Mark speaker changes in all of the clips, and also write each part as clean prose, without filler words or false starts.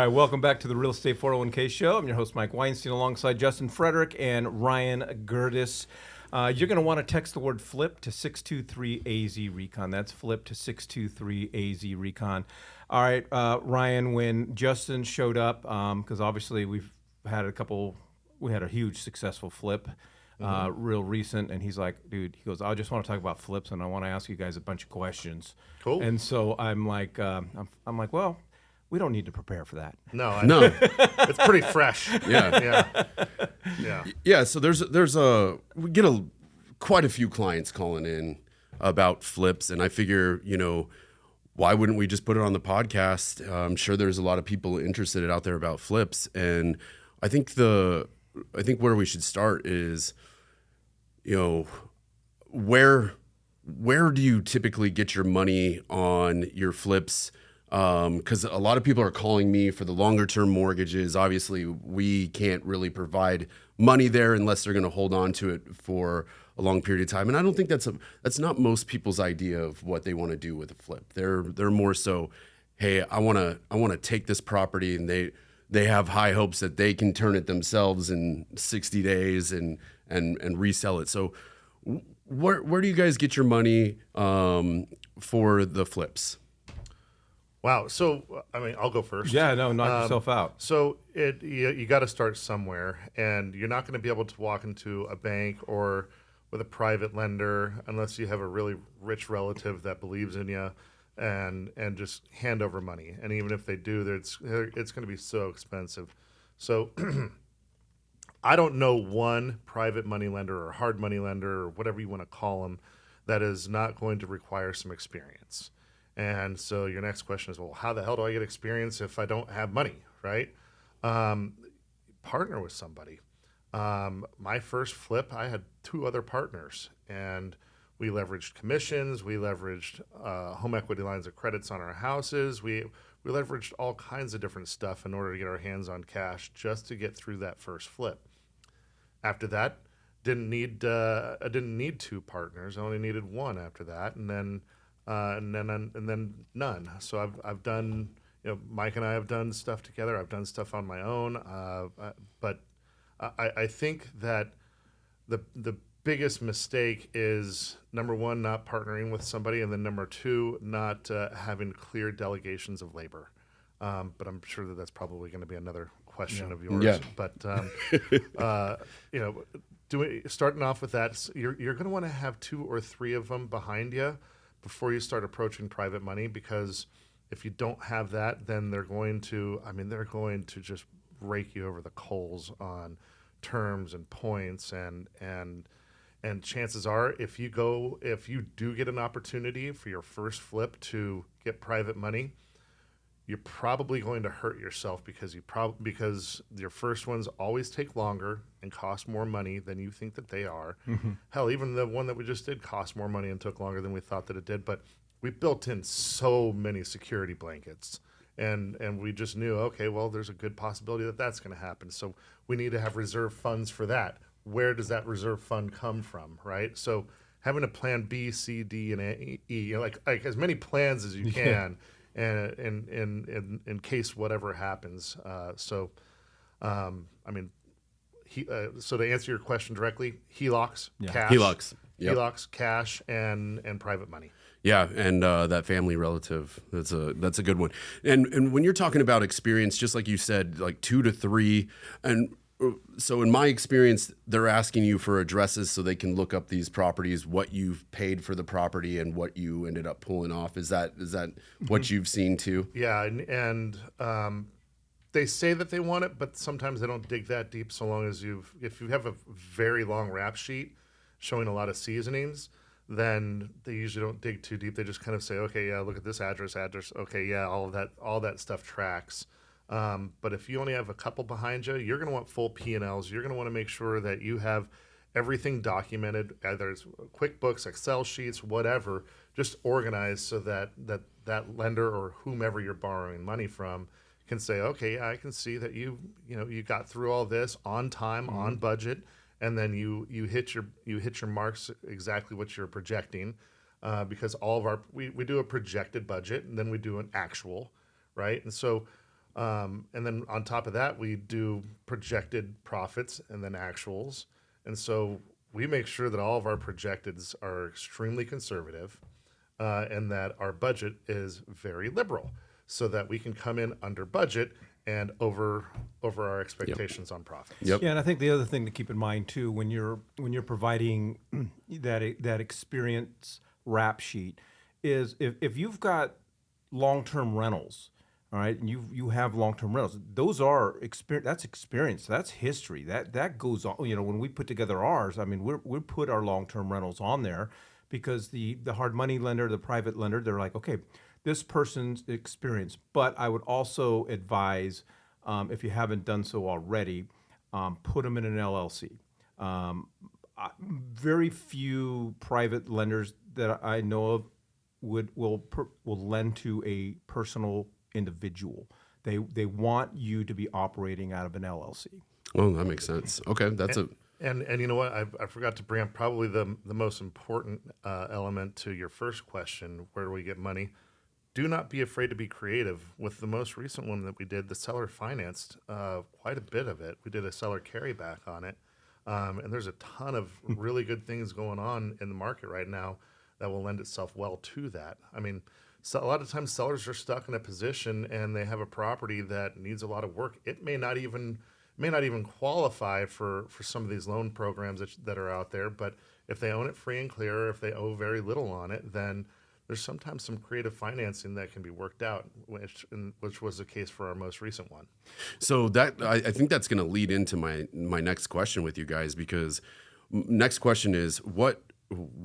Speaker 1: right, welcome back to the Real Estate 401k Show. I'm your host, Mike Weinstein, alongside Justin Frederick and Ryan Gerdes. You're going to want to text the word FLIP to 623-AZ-RECON. That's FLIP to 623-AZ-RECON. All right, Ryan, when Justin showed up, because obviously we had a huge successful flip, real recent, and he's like, dude, he goes, I just want to talk about flips, and I want to ask you guys a bunch of questions.
Speaker 2: Cool.
Speaker 1: And so I'm like, well, we don't need to prepare for that.
Speaker 2: No. It's pretty fresh.
Speaker 3: Yeah. So we get quite a few clients calling in about flips, and I figure, why wouldn't we just put it on the podcast? I'm sure there's a lot of people interested out there about flips, and I think where we should start is, where do you typically get your money on your flips? Because a lot of people are calling me for the longer term mortgages. Obviously, we can't really provide money there unless they're going to hold on to it for a long period of time. And I don't think that's not most people's idea of what they want to do with a flip. They're more so, hey, I want to take this property, and they have high hopes that they can turn it themselves in 60 days and resell it. So where do you guys get your money for the flips?
Speaker 2: Wow. So, I'll go first.
Speaker 1: Yeah, no, knock yourself out.
Speaker 2: So you got to start somewhere, and you're not going to be able to walk into a bank or with a private lender unless you have a really rich relative that believes in you and just hand over money. And even if they do, it's going to be so expensive. So I don't know one private money lender or hard money lender or whatever you want to call them that is not going to require some experience. And so your next question is, well, how the hell do I get experience if I don't have money, right? Partner with somebody. My first flip, I had 2 other partners, and we leveraged commissions. We leveraged home equity lines of credits on our houses. We leveraged all kinds of different stuff in order to get our hands on cash just to get through that first flip. After that, I didn't need 2 partners. I only needed 1 after that, and then none. So I've done, Mike and I have done stuff together. I've done stuff on my own. But I think that the biggest mistake is, number 1, not partnering with somebody, and then number 2, not having clear delegations of labor. But I'm sure that's probably going to be another question of yours.
Speaker 3: Yeah.
Speaker 2: But starting off with that, you're going to want to have 2 or 3 of them behind you before you start approaching private money, because if you don't have that, then they're going to just rake you over the coals on terms and points, and chances are, if you do get an opportunity for your first flip to get private money, you're probably going to hurt yourself because your first ones always take longer and cost more money than you think that they are. Mm-hmm. Hell, even the one that we just did cost more money and took longer than we thought that it did. But we built in so many security blankets, and we just knew, okay, well, there's a good possibility that that's going to happen. So we need to have reserve funds for that. Where does that reserve fund come from, right? So having a plan B, C, D, and E, like as many plans as you can. And in case whatever happens. So to answer your question directly, HELOCs, cash.
Speaker 3: HELOCs. Yep.
Speaker 2: HELOCs, cash, and private money.
Speaker 3: Yeah, and that family relative, that's a good one. And when you're talking about experience, just like you said, like 2 to 3, and so in my experience, they're asking you for addresses so they can look up these properties, what you've paid for the property and what you ended up pulling off. Is that what you've seen too?
Speaker 2: Yeah, and they say that they want it, but sometimes they don't dig that deep. So long as if you have a very long rap sheet showing a lot of seasonings, then they usually don't dig too deep. They just kind of say, okay, yeah, look at this address. Okay, yeah, all that stuff tracks. But if you only have a couple behind you, you're going to want full P&Ls. You're going to want to make sure that you have everything documented, either it's QuickBooks, Excel sheets, whatever, just organized so that lender or whomever you're borrowing money from can say, okay, I can see that you got through all this on time, on budget, and then you hit your marks exactly what you're projecting, because all of we do a projected budget and then we do an actual, right? And so And then on top of that, we do projected profits and then actuals. And so we make sure that all of our projecteds are extremely conservative and that our budget is very liberal so that we can come in under budget and over our expectations on profits.
Speaker 3: Yep.
Speaker 1: Yeah, and I think the other thing to keep in mind too, when you're providing that experience rap sheet, is if you've got long-term rentals, all right, and you have long-term rentals, those are experience. That's experience. That's history. That goes on. You know, when we put together ours, I mean, we put our long-term rentals on there because the hard money lender, the private lender, they're like, okay, this person's experience. But I would also advise, if you haven't done so already, put them in an LLC. Very few private lenders that I know of will lend to a personal individual. They want you to be operating out of an LLC.
Speaker 3: Oh, that makes sense. Okay, that's
Speaker 2: And you know what? I forgot to bring up probably the most important element to your first question, where do we get money? Do not be afraid to be creative. With the most recent one that we did, the seller financed quite a bit of it. We did a seller carryback on it. And there's a ton of really good things going on in the market right now that will lend itself well to that. I mean, so a lot of times sellers are stuck in a position and they have a property that needs a lot of work. It may not even qualify for some of these loan programs that are out there. But if they own it free and clear, if they owe very little on it, then there's sometimes some creative financing that can be worked out, which was the case for our most recent one.
Speaker 3: So that I think that's going to lead into my next question with you guys, because next question is what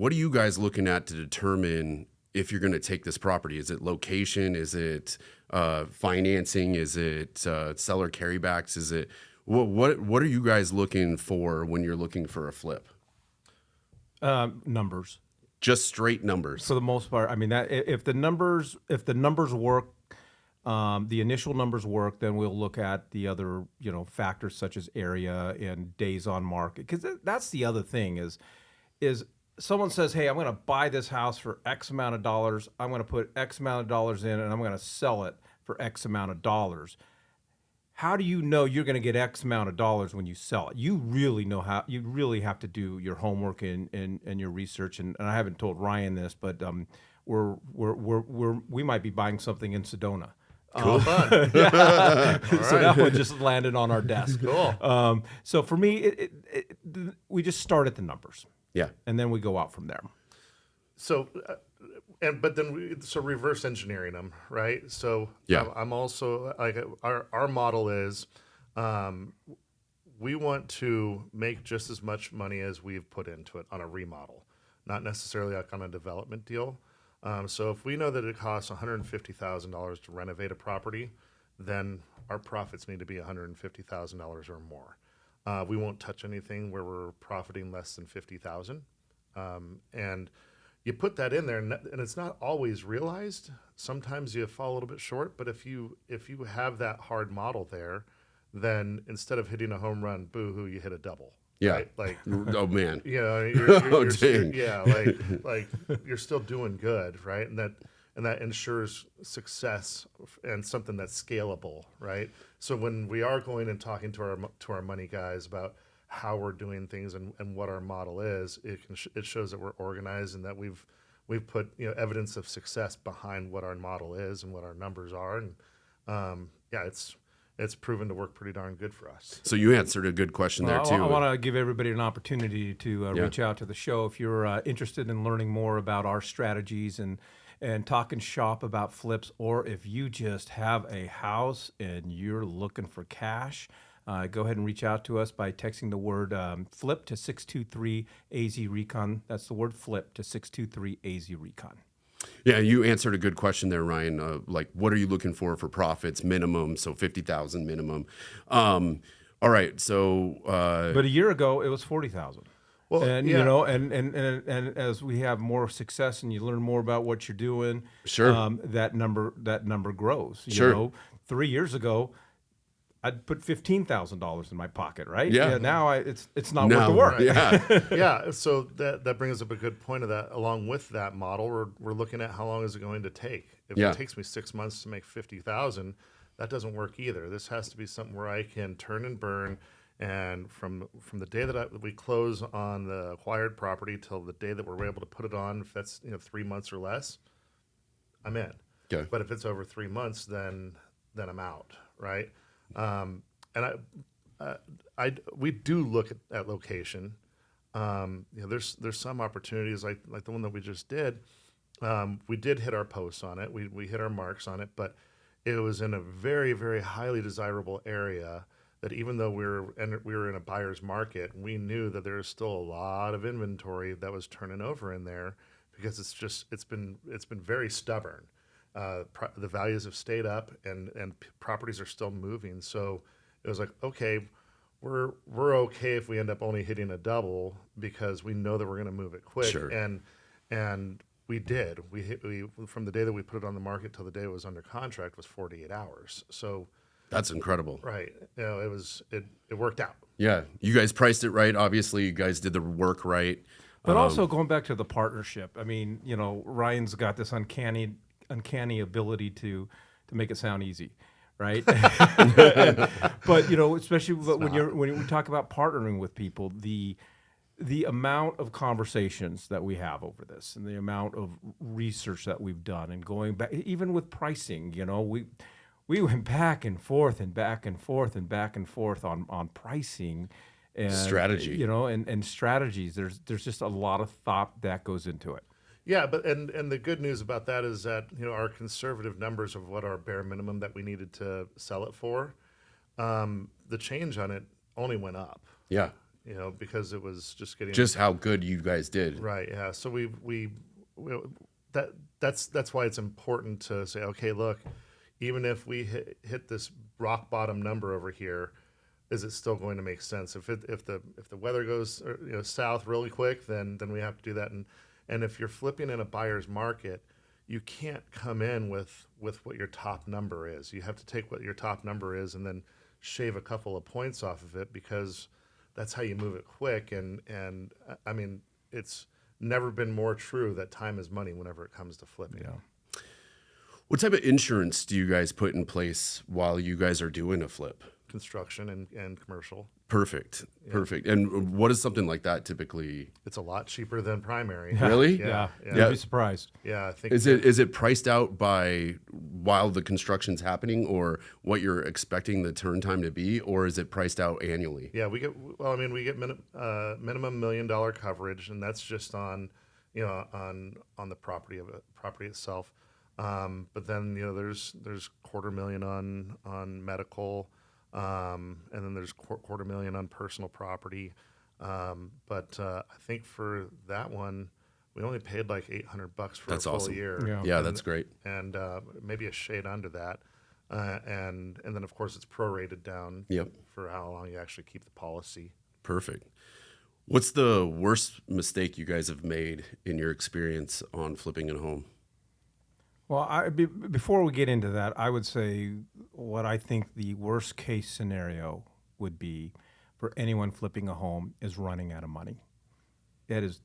Speaker 3: are you guys looking at to determine if you're going to take this property? Is it location? Is it financing? Is it seller carrybacks? Is it what are you guys looking for when you're looking for a flip?
Speaker 1: Numbers.
Speaker 3: Just straight numbers.
Speaker 1: For the most part, I mean, that if the numbers work, the initial numbers work, then we'll look at the other, factors such as area and days on market. Because that's the other thing is someone says, hey, I'm going to buy this house for X amount of dollars. I'm going to put X amount of dollars in, and I'm going to sell it for X amount of dollars. How do you know you're going to get X amount of dollars when you sell it? You really have to do your homework and your research. And I haven't told Ryan this, but we might be buying something in Sedona.
Speaker 2: Cool. Fun.
Speaker 1: So that one just landed on our desk.
Speaker 2: Cool.
Speaker 1: So for me, we just start at the numbers.
Speaker 3: Yeah.
Speaker 1: And then we go out from there.
Speaker 2: So, but then so reverse engineering them, right? So
Speaker 3: yeah.
Speaker 2: I'm also like our model is, we want to make just as much money as we've put into it on a remodel, not necessarily like on a development deal. So if we know that it costs $150,000 to renovate a property, then our profits need to be $150,000 or more. We won't touch anything where we're profiting less than $50,000, and you put that in there, and it's not always realized. Sometimes you fall a little bit short, but if you have that hard model there, then instead of hitting a home run, boo-hoo, you hit a double.
Speaker 3: Yeah.
Speaker 2: Right? Like,
Speaker 3: oh man.
Speaker 2: You're
Speaker 3: dang.
Speaker 2: like you're still doing good, right? And that ensures success and something that's scalable, right? So when we are going and talking to our money guys about how we're doing things and what our model is, it shows that we're organized and that we've put evidence of success behind what our model is and what our numbers are, and it's proven to work pretty darn good for us.
Speaker 3: So you answered a good question there too.
Speaker 1: I want to give everybody an opportunity to reach out to the show if you're interested in learning more about our strategies and talking shop about flips, or if you just have a house and you're looking for cash. Go ahead and reach out to us by texting the word flip to 623 AZRECON. That's the word flip to 623 AZRECON.
Speaker 3: Yeah, you answered a good question there, Ryan. Like, what are you looking for profits minimum? So 50,000 minimum. All right. So,
Speaker 1: but a year ago it was 40,000.
Speaker 2: Well,
Speaker 1: and
Speaker 2: yeah.
Speaker 1: and as we have more success and you learn more about what you're doing,
Speaker 3: sure,
Speaker 1: that number grows.
Speaker 3: Sure.
Speaker 1: 3 years ago, I'd put $15,000 in my pocket, right?
Speaker 3: Yeah.
Speaker 1: Now it's not worth the work.
Speaker 3: Yeah.
Speaker 2: Yeah. So that brings up a good point of that. Along with that model, we're looking at how long is it going to take. If it takes me 6 months to make 50,000, That doesn't work either. This has to be something where I can turn and burn, and from the day that we close on the acquired property till the day that we're able to put it on, if that's 3 months or less, I'm in.
Speaker 3: Okay.
Speaker 2: But if it's over 3 months, then I'm out, right? And we do look at location. There's some opportunities like the one that we just did. We did hit our posts on it. We hit our marks on it, but it was in a very, very highly desirable area that even though we were in a buyer's market, we knew that there's still a lot of inventory that was turning over in there because it's been very stubborn. The values have stayed up and properties are still moving. So it was like, okay, we're okay if we end up only hitting a double because we know that we're going to move it quick.
Speaker 3: Sure.
Speaker 2: And we did. We from the day that we put it on the market till the day it was under contract was 48 hours. So
Speaker 3: That's incredible.
Speaker 2: right, it worked out.
Speaker 3: Yeah. You guys priced it right. Obviously, you guys did the work right.
Speaker 1: But also going back to the partnership, I mean, Ryan's got this uncanny ability to make it sound easy, right? But especially when we talk about partnering with people, the amount of conversations that we have over this and the amount of research that we've done and going back, even with pricing, we went back and forth and back and forth and back and forth on pricing and
Speaker 3: Strategy.
Speaker 1: and strategies. There's just a lot of thought that goes into it.
Speaker 2: Yeah, but and the good news about that is that our conservative numbers of what our bare minimum that we needed to sell it for, the change on it only went up.
Speaker 3: Yeah.
Speaker 2: Because it was just getting
Speaker 3: Just how good you guys did.
Speaker 2: right. Yeah, so that's why it's important to say, okay, look, even if we hit this rock bottom number over here, is it still going to make sense? If the weather goes south really quick, then we have to do that. And if you're flipping in a buyer's market, you can't come in with what your top number is. You have to take what your top number is and then shave a couple of points off of it because that's how you move it quick. And I mean, it's never been more true that time is money whenever it comes to flipping.
Speaker 1: Yeah.
Speaker 3: What type of insurance do you guys put in place while you guys are doing a flip?
Speaker 2: Construction and commercial.
Speaker 3: Perfect. Perfect. And what is something like that typically?
Speaker 2: It's a lot cheaper than primary.
Speaker 3: Really?
Speaker 1: Yeah.
Speaker 2: Yeah.
Speaker 1: You'd be surprised.
Speaker 2: Yeah, I think
Speaker 3: Is it priced out by while the construction's happening or what you're expecting the turn time to be, or is it priced out annually?
Speaker 2: Yeah, we get minimum $1 million coverage, and that's just on on the property itself. But then there's $250,000 on medical, and then there's $250,000 on personal property. But I think for that one, we only paid like $800 for
Speaker 3: That's
Speaker 2: a full
Speaker 3: awesome.
Speaker 2: year.
Speaker 3: Yeah, that's great.
Speaker 2: And maybe a shade under that. And then of course it's prorated down
Speaker 3: Yep.
Speaker 2: for how long you actually keep the policy.
Speaker 3: Perfect. What's the worst mistake you guys have made in your experience on flipping a home?
Speaker 1: Well, before we get into that, I would say what I think the worst case scenario would be for anyone flipping a home is running out of money. That is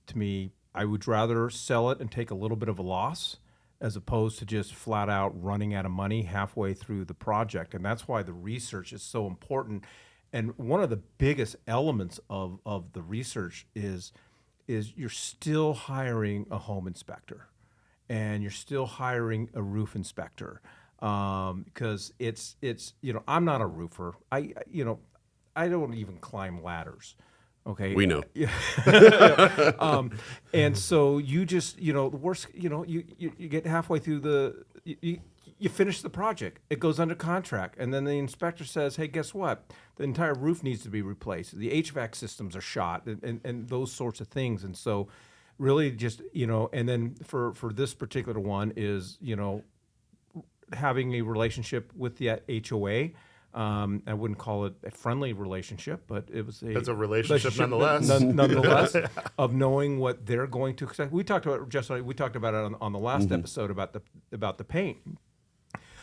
Speaker 1: to me, I would rather sell it and take a little bit of a loss as opposed to just flat out running out of money halfway through the project. And that's why the research is so important. And one of the biggest elements of the research is you're still hiring a home inspector. And you're still hiring a roof inspector because it's I'm not a roofer. I don't even climb ladders. Okay,
Speaker 3: We know.
Speaker 1: And so you just the worst you get halfway through you finish the project. It goes under contract, and then the inspector says, "Hey, guess what? The entire roof needs to be replaced. The HVAC systems are shot, and those sorts of things." And so really just and then for this particular one is having a relationship with the HOA. I wouldn't call it a friendly relationship, but it's a
Speaker 2: relationship nonetheless.
Speaker 1: Nonetheless, of knowing what they're going to expect. We talked about it on the last episode about the paint.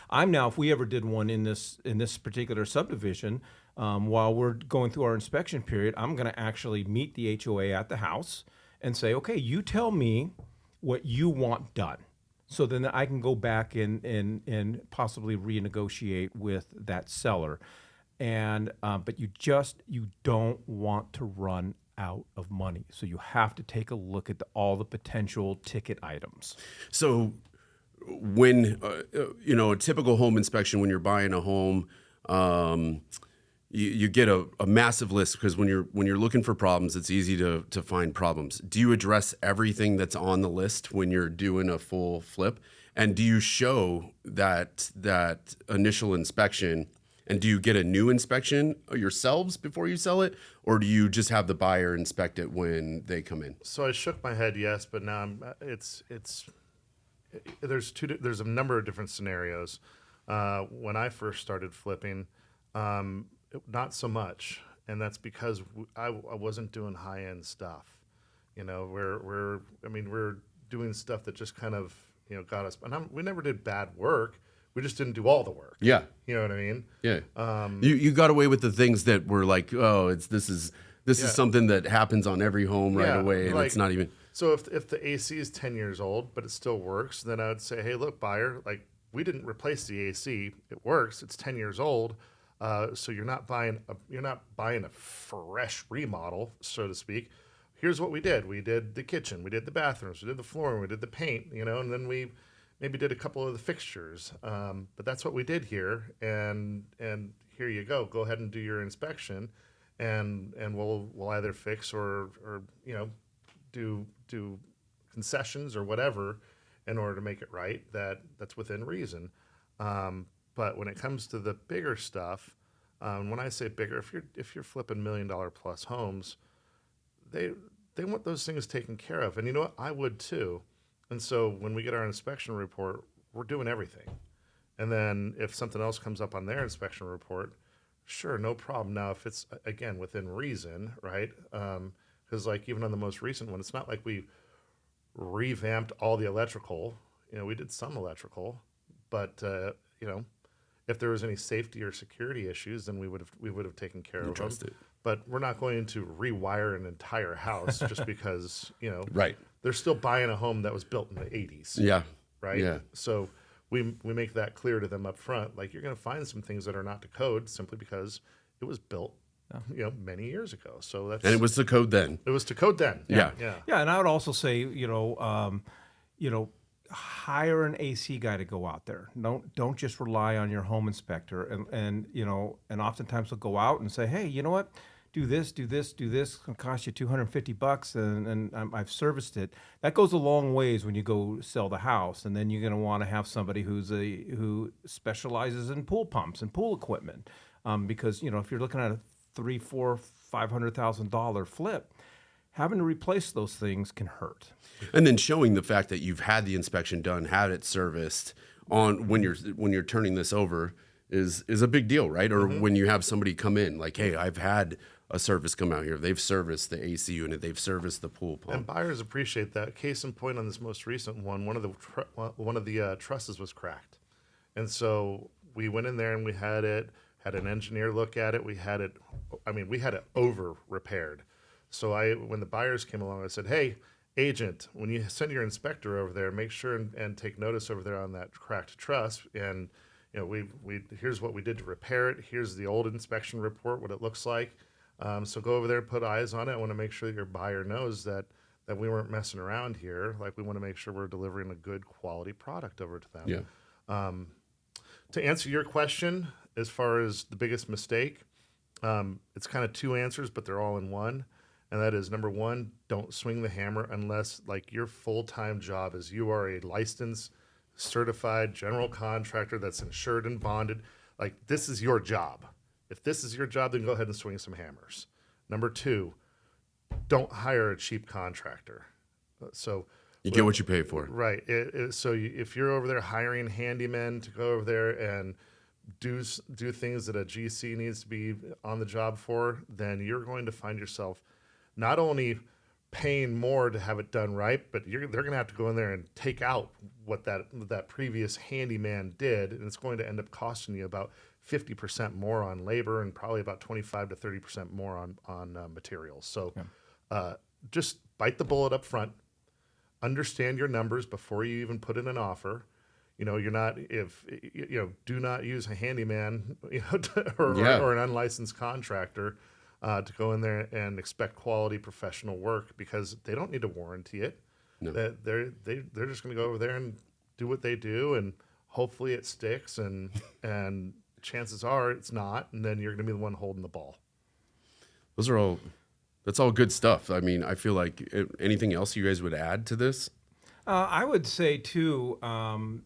Speaker 1: I'm now, if we ever did one in this particular subdivision, while we're going through our inspection period, I'm going to actually meet the HOA at the house and say, okay, you tell me what you want done. So then I can go back and possibly renegotiate with that seller. And but you don't want to run out of money. So you have to take a look at all the potential ticket items.
Speaker 3: So when a typical home inspection, when you're buying a home, you get a massive list, because when you're looking for problems, it's easy to find problems. Do you address everything that's on the list when you're doing a full flip? And do you show that initial inspection? And do you get a new inspection yourselves before you sell it, or do you just have the buyer inspect it when they come in?
Speaker 2: So I shook my head yes, but now there's a number of different scenarios. When I first started flipping, not so much, and that's because I wasn't doing high end stuff. We're doing stuff that just kind of got us. And we never did bad work. We just didn't do all the work.
Speaker 3: Yeah.
Speaker 2: You know what I mean?
Speaker 3: Yeah. You got away with the things that were like, oh, this is something that happens on every home right away, and it's not even.
Speaker 2: So if the AC is 10 years old, but it still works, then I would say, hey, look, buyer, like, we didn't replace the AC. It works. It's 10 years old. So you're not buying a fresh remodel, so to speak. Here's what we did. We did the kitchen. We did the bathrooms. We did the flooring. We did the paint, and then we maybe did a couple of the fixtures. But that's what we did here. And here you go. Go ahead and do your inspection, and we'll either fix or do concessions or whatever in order to make it right. That's within reason. But when it comes to the bigger stuff, when I say bigger, if you're flipping $1 million plus homes, they want those things taken care of. And you know what? I would too. And so when we get our inspection report, we're doing everything. And then if something else comes up on their inspection report, sure, no problem. Now, if it's, again, within reason, right? Because like even on the most recent one, it's not like we revamped all the electrical. We did some electrical, but if there was any safety or security issues, then we would have taken care of them. But we're not going to rewire an entire house just because
Speaker 3: Right.
Speaker 2: They're still buying a home that was built in the 80s.
Speaker 3: Yeah.
Speaker 2: Right.
Speaker 3: Yeah.
Speaker 2: So we make that clear to them up front. Like, you're going to find some things that are not to code simply because it was built many years ago. So that's,
Speaker 3: And it was the code then.
Speaker 2: it was to code then.
Speaker 3: Yeah.
Speaker 1: Yeah, and I would also say, hire an AC guy to go out there. Don't just rely on your home inspector. And oftentimes they'll go out and say, hey, you know what? Do this. It's gonna cost you $250, and I've serviced it. That goes a long ways when you go sell the house, and then you're gonna want to have somebody who specializes in pool pumps and pool equipment, because if you're looking at a $300,000, $400,000, $500,000 flip, having to replace those things can hurt.
Speaker 3: And then showing the fact that you've had the inspection done, had it serviced on when you're turning this over is a big deal, right? Or when you have somebody come in, like, hey, I've had a service come out here. They've serviced the AC unit. They've serviced the pool pump.
Speaker 2: And buyers appreciate that. Case in point, on this most recent one, one of the trusses was cracked, and so we went in there and we had an engineer look at it. We had it over repaired. So when the buyers came along, I said, hey, agent, when you send your inspector over there, make sure and take notice over there on that cracked truss. And here's what we did to repair it. Here's the old inspection report, what it looks like. So go over there, put eyes on it. I want to make sure that your buyer knows that we weren't messing around here. Like, we want to make sure we're delivering a good quality product over to them.
Speaker 3: Yeah.
Speaker 2: To answer your question, as far as the biggest mistake, it's kind of two answers, but they're all in one. And that is, number one, don't swing the hammer unless, like, your full-time job is you are a licensed, certified general contractor that's insured and bonded. Like, this is your job. If this is your job, then go ahead and swing some hammers. Number two, don't hire a cheap contractor. So
Speaker 3: You get what you pay for.
Speaker 2: right. If you're over there hiring handymen to go over there and do things that a GC needs to be on the job for, then you're going to find yourself not only paying more to have it done right, but they're going to have to go in there and take out what that previous handyman did, and it's going to end up costing you about 50% more on labor and probably about 25 to 30% more on materials. So just bite the bullet up front. understand your numbers before you even put in an offer. You're not, do not use a handyman, or an unlicensed contractor to go in there and expect quality professional work, because they don't need to warranty it.
Speaker 3: No.
Speaker 2: They're just going to go over there and do what they do, and hopefully it sticks, and chances are it's not, and then you're going to be the one holding the ball.
Speaker 3: That's all good stuff. I mean, I feel like anything else you guys would add to this?
Speaker 1: I would say too, I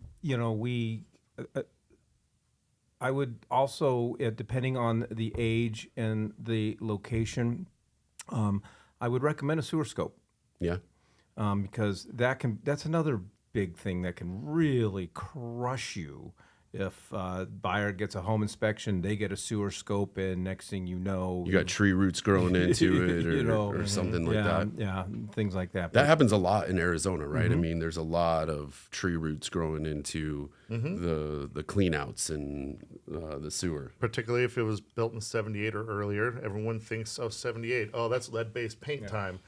Speaker 1: would also, depending on the age and the location, I would recommend a sewer scope.
Speaker 3: Yeah.
Speaker 1: Because that's another big thing that can really crush you. If buyer gets a home inspection, they get a sewer scope, and next thing you know,
Speaker 3: you got tree roots growing into it, or something like that.
Speaker 1: Yeah, things like that.
Speaker 3: That happens a lot in Arizona, right? I mean, there's a lot of tree roots growing into the cleanouts and the sewer.
Speaker 2: Particularly if it was built in 78 or earlier, everyone thinks, 78, that's lead-based paint time.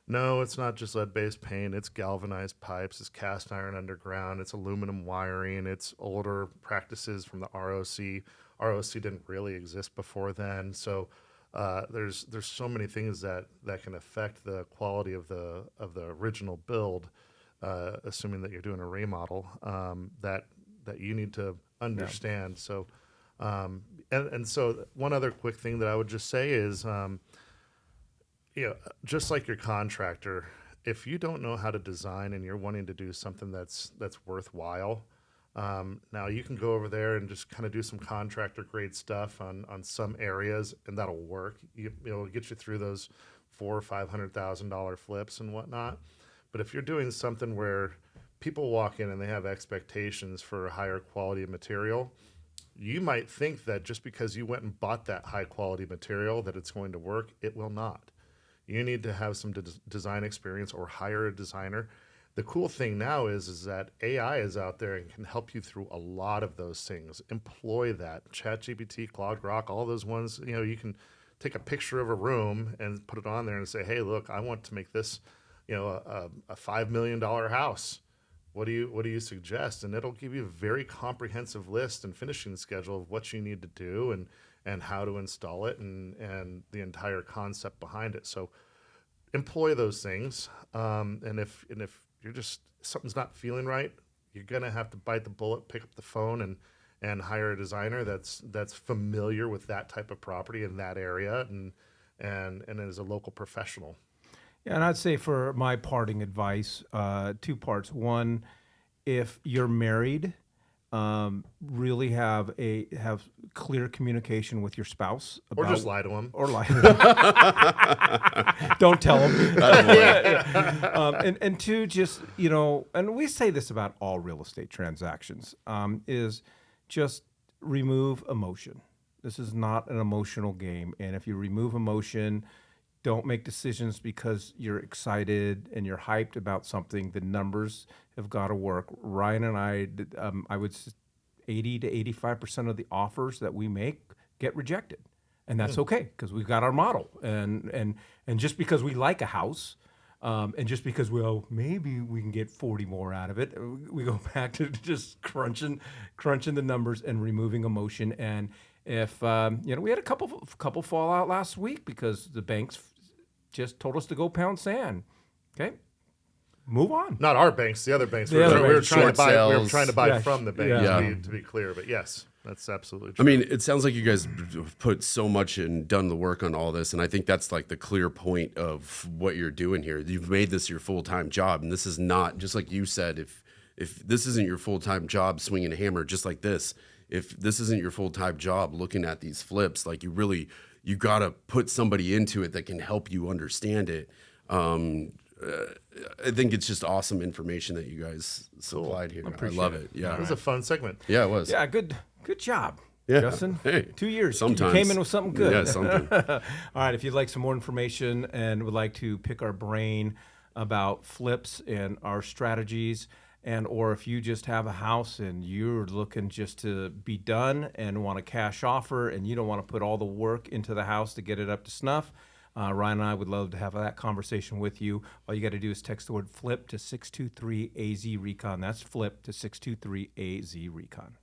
Speaker 2: No, it's not just lead-based paint. It's galvanized pipes. It's cast iron underground. It's aluminum wiring. It's older practices from the ROC. ROC didn't really exist before then. So there's so many things that can affect the quality of the original build, assuming that you're doing a remodel, that you need to understand. Yeah. So and so one other quick thing that I would just say is, just like your contractor, if you don't know how to design and you're wanting to do something that's worthwhile, now you can go over there and just kind of do some contractor grade stuff on some areas, and that'll work. It'll get you through those $400,000 or $500,000 flips and whatnot. But if you're doing something where people walk in and they have expectations for a higher quality of material, you might think that just because you went and bought that high quality material that it's going to work. It will not. You need to have some design experience or hire a designer. The cool thing now is that AI is out there and can help you through a lot of those things. Employ that. ChatGPT, Claude Grok, all those ones. You can take a picture of a room and put it on there and say, hey, look, I want to make this, a $5 million house. What do you suggest? And it'll give you a very comprehensive list and finishing schedule of what you need to do and how to install it and the entire concept behind it. So employ those things. And if you're just, something's not feeling right, you're going to have to bite the bullet, pick up the phone and hire a designer that's familiar with that type of property in that area and is a local professional.
Speaker 1: Yeah, and I'd say for my parting advice, two parts. One, if you're married, really have clear communication with your spouse about,
Speaker 2: or just lie to them,
Speaker 1: or lie. Don't tell them. And two, just and we say this about all real estate transactions, is just remove emotion. This is not an emotional game, and if you remove emotion, don't make decisions because you're excited and you're hyped about something. The numbers have got to work. Ryan and I would 80 to 85% of the offers that we make get rejected, and that's okay because we've got our model. And just because we like a house, and just because maybe we can get 40 more out of it, we go back to just crunching the numbers and removing emotion. And if we had a couple fall out last week because the banks just told us to go pound sand. Okay, move on.
Speaker 2: Not our banks, the other banks. We
Speaker 1: The other
Speaker 2: were
Speaker 1: banks.
Speaker 2: trying to buy
Speaker 1: Yeah,
Speaker 2: from the bank.
Speaker 1: yeah.
Speaker 2: To be clear, but yes, that's absolutely true.
Speaker 3: I mean, it sounds like you guys have put so much and done the work on all this, and I think that's like the clear point of what you're doing here. You've made this your full-time job, and this is not, just like you said, if this isn't your full-time job swinging a hammer just like this, if this isn't your full-time job looking at these flips, like you got to put somebody into it that can help you understand it. I think it's just awesome information that you guys supplied here. I love it. Yeah.
Speaker 2: It was a fun segment.
Speaker 3: Yeah, it was.
Speaker 1: Yeah, good job,
Speaker 3: Yeah.
Speaker 1: Justin.
Speaker 3: Hey,
Speaker 1: 2 years.
Speaker 3: sometimes.
Speaker 1: You came in with something good.
Speaker 3: Yeah, something.
Speaker 1: All right, if you'd like some more information and would like to pick our brain about flips and our strategies, or if you just have a house and you're looking just to be done and want a cash offer and you don't want to put all the work into the house to get it up to snuff, Ryan and I would love to have that conversation with you. All you got to do is text the word FLIP to 623 AZ Recon. That's FLIP to 623 AZ Recon.